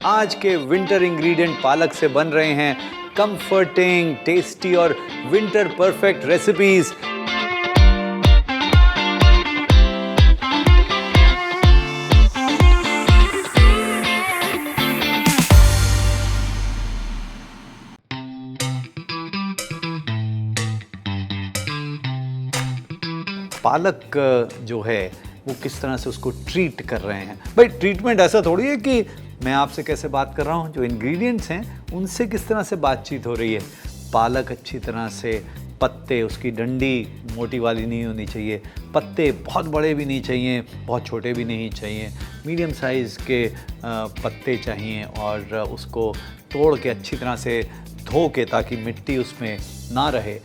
आज के winter ingredient पालक से बन रहे हैं कंफर्टिंग, टेस्टी और विंटर परफेक्ट रेसिपीज। पालक जो है वो किस तरह से उसको ट्रीट कर रहे हैं। भाई ट्रीटमेंट ऐसा थोड़ी है कि मैं आपसे कैसे बात कर रहा हूँ, जो इंग्रेडिएंट्स हैं उनसे किस तरह से बातचीत हो रही है। पालक अच्छी तरह से, पत्ते, उसकी डंडी मोटी वाली नहीं होनी चाहिए, पत्ते बहुत बड़े भी नहीं चाहिए, बहुत छोटे भी नहीं चाहिए, मीडियम साइज़ के पत्ते चाहिए और उसको तोड़ के अच्छी तरह से धो के, ताकि मिट्टी उसमें ना रहे।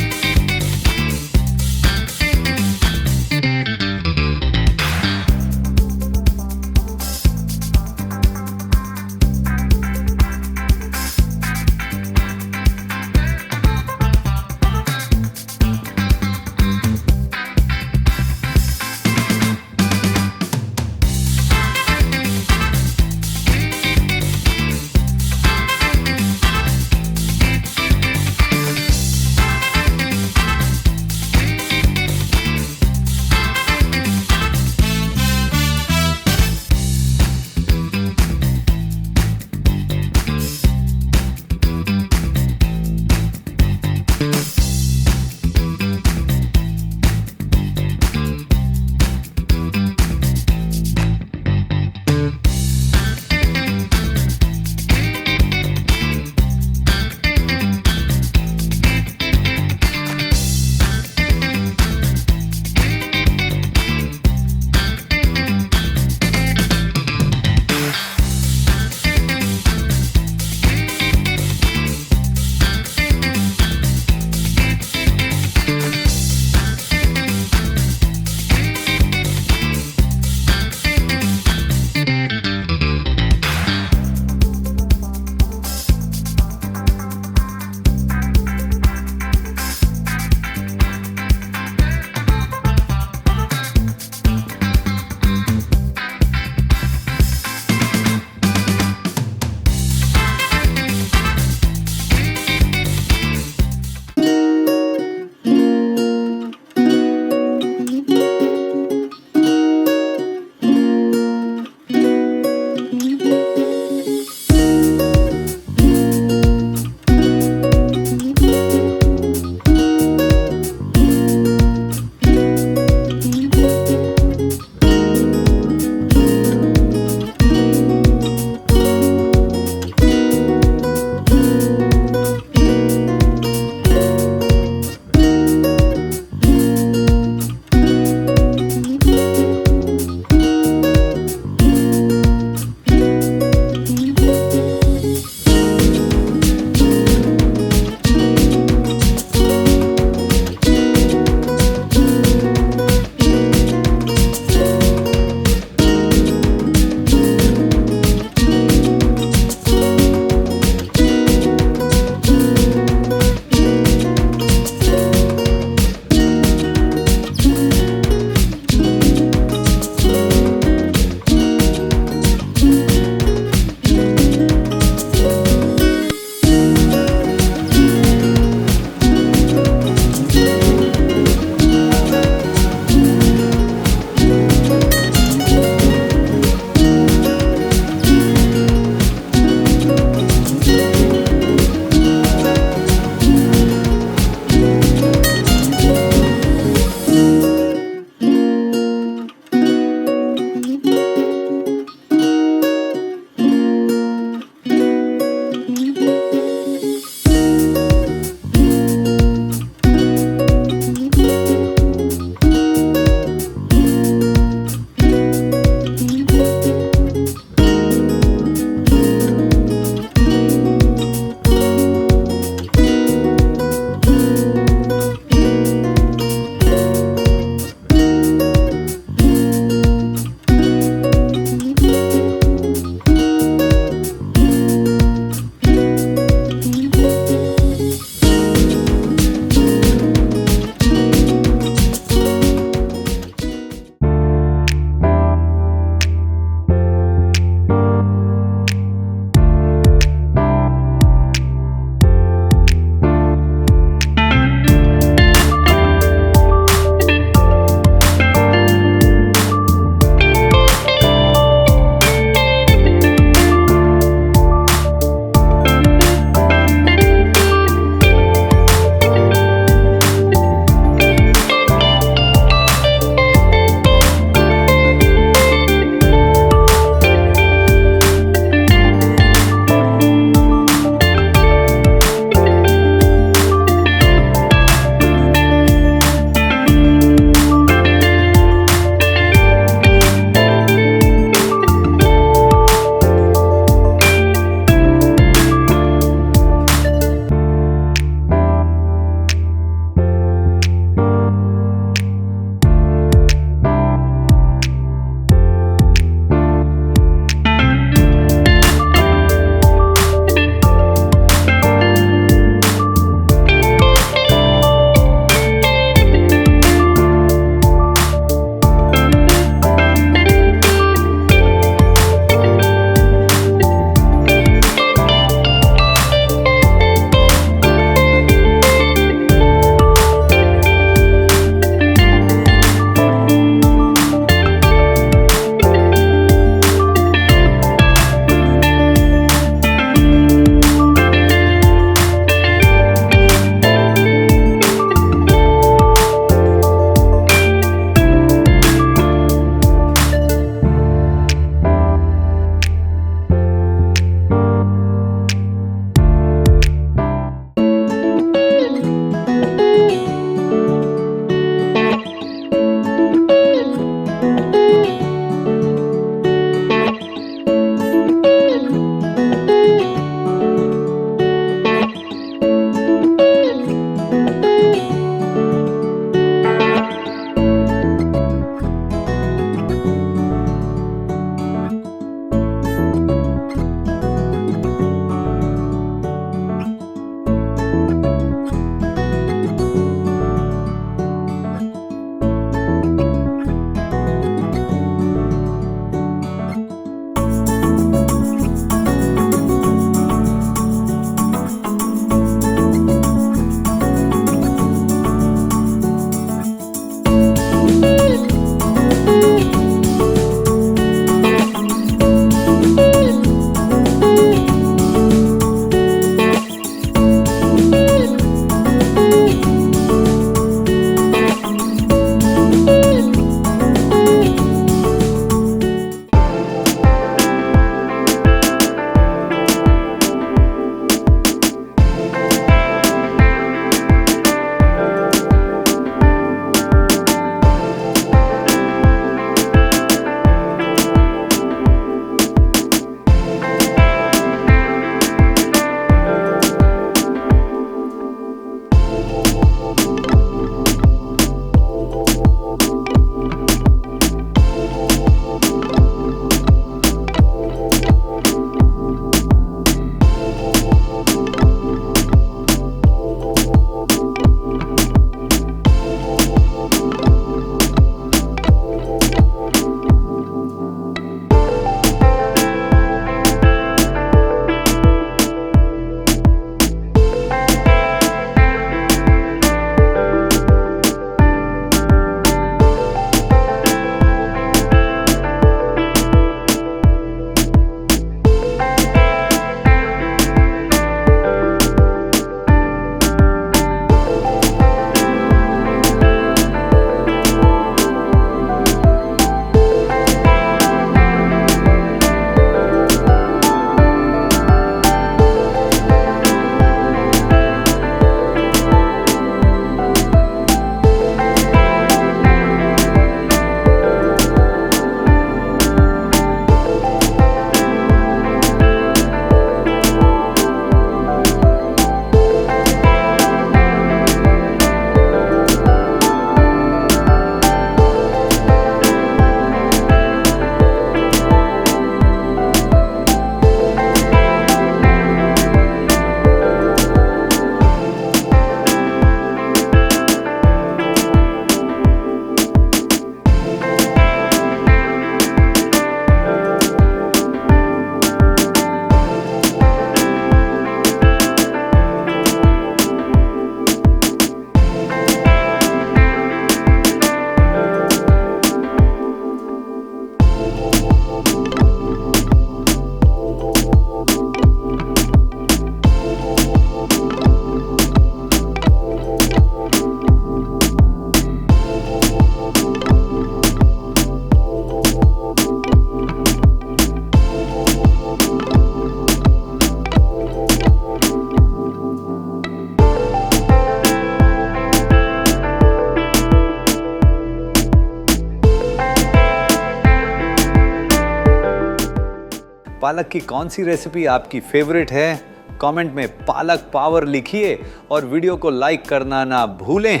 पालक की कौन सी रेसिपी आपकी फेवरेट है? कमेंट में पालक पावर लिखिए और वीडियो को लाइक करना ना भूलें।